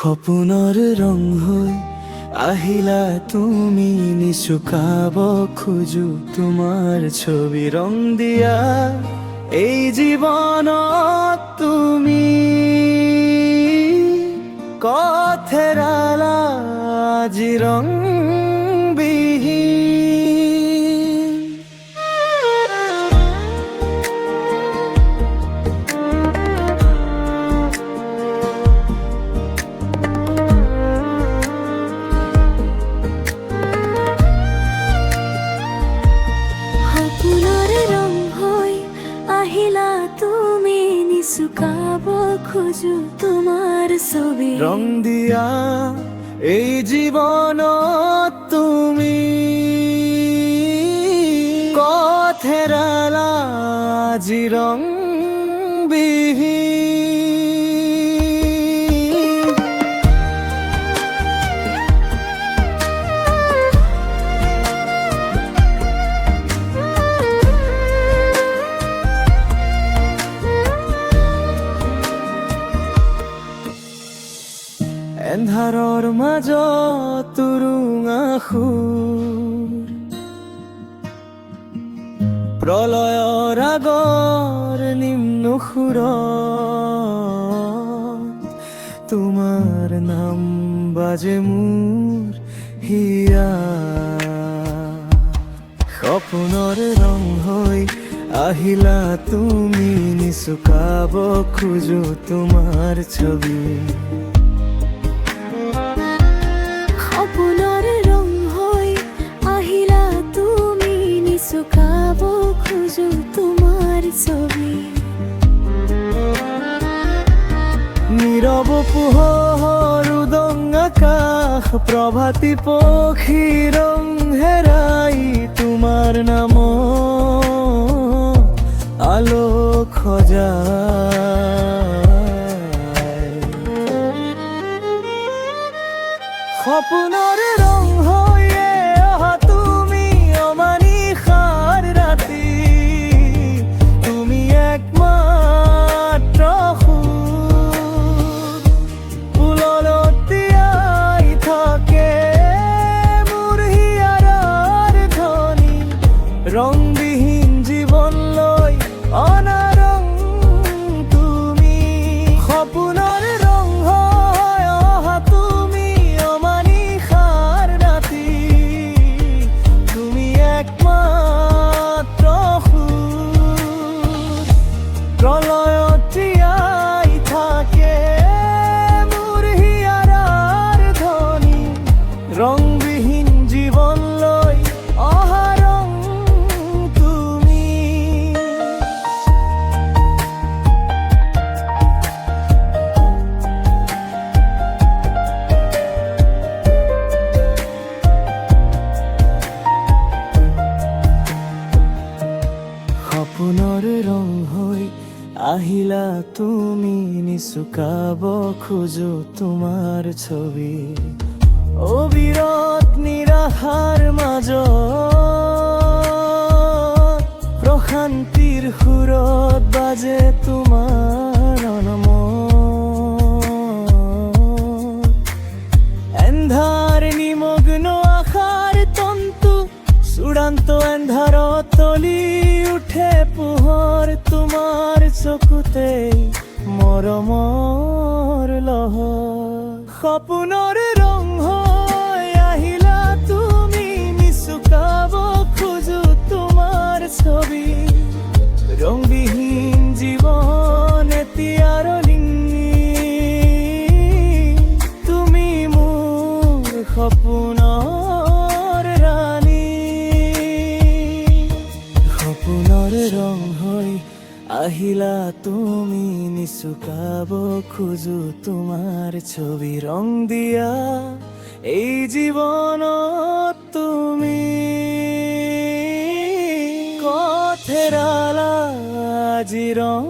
সপোনৰ ৰং হৈ আহিলা তুমি, নিচুকাব খোজো তোমাৰ ছবি। ৰং দিয়া এই জীৱনত তুমি, কথেৰালা আজি ৰং বিহীন। আহিলা তুমি, নিচুকাব খোজো তোমাৰ ছবি। ৰং দিয়া এই জীৱনত তুমি, কথেৰালা আজি ৰং বিহীন। এন্ধাৰৰ মাজত তুৰুঙা সুৰ, প্ৰলয়ৰ আগৰ নিম্ন সুৰত, তোমাৰ নাম বাজে মোৰ হিয়াত। সপোনৰ ৰং হৈ আহিলা তুমি, নিচুকাব খোজো তোমাৰ ছবি। সপোনৰ ৰং হৈ আহিলা তুমি, নিচুকাব খোজো তোমাৰ ছবি। নীৰৱ পোহৰ উদং আকাশ, প্ৰভাতী পক্ষী ৰং হেৰাই, তোমাৰ নাম আলোক সজায়। সপোনৰ ৰং হৈয়ে অহা তুমি, অমানিশাৰ ৰাতি, তুমি একমাত্ৰ সুৰ, উললতিয়াই থাকে মোৰ হিয়াৰৰ ধ্বনি। ৰংবিহীন জীৱনলৈ অনা ৰং তুমি, সপোনৰ ৰং হৈ অহা তুমি, অমানিশাৰ ৰাতি, তুমি একমাত্ৰ সুৰ, প্ৰলয়ত জীয়াই থাকে মোৰ হিয়াৰৰ ধ্বনি। ৰংবিহীন জীৱনলৈ অহা ৰং তুমি। সপোনৰ ৰং হৈ আহিলা তুমি, নিচুকাব খোজো তোমাৰ ছবি। অবিৰত নিৰাশাৰ মাজত, প্ৰশান্তিৰ সুৰত বাজে তোমাৰ অনমত। এন্ধাৰ নিমগ্ন আশাৰ তন্তু, চূড়ান্ত এন্ধাৰত তলি উঠে পোহৰ, তোমাৰ চকুতেই মৰমৰ লহৰ। সপোনৰ ৰং হৈ আহিলা তুমি, নিচুকাব খোজো তোমাৰ ছবি। ৰংবিহীন জীৱন এতিয়াৰ তুমি মোৰ সপোনৰ ৰাণী। সপোনৰ ৰং হৈ আহিলা তুমি, নিচুকাব খোজো তোমাৰ ছবি। ৰং দিয়া এই জীৱনত তুমি, কথেৰালা আজি ৰং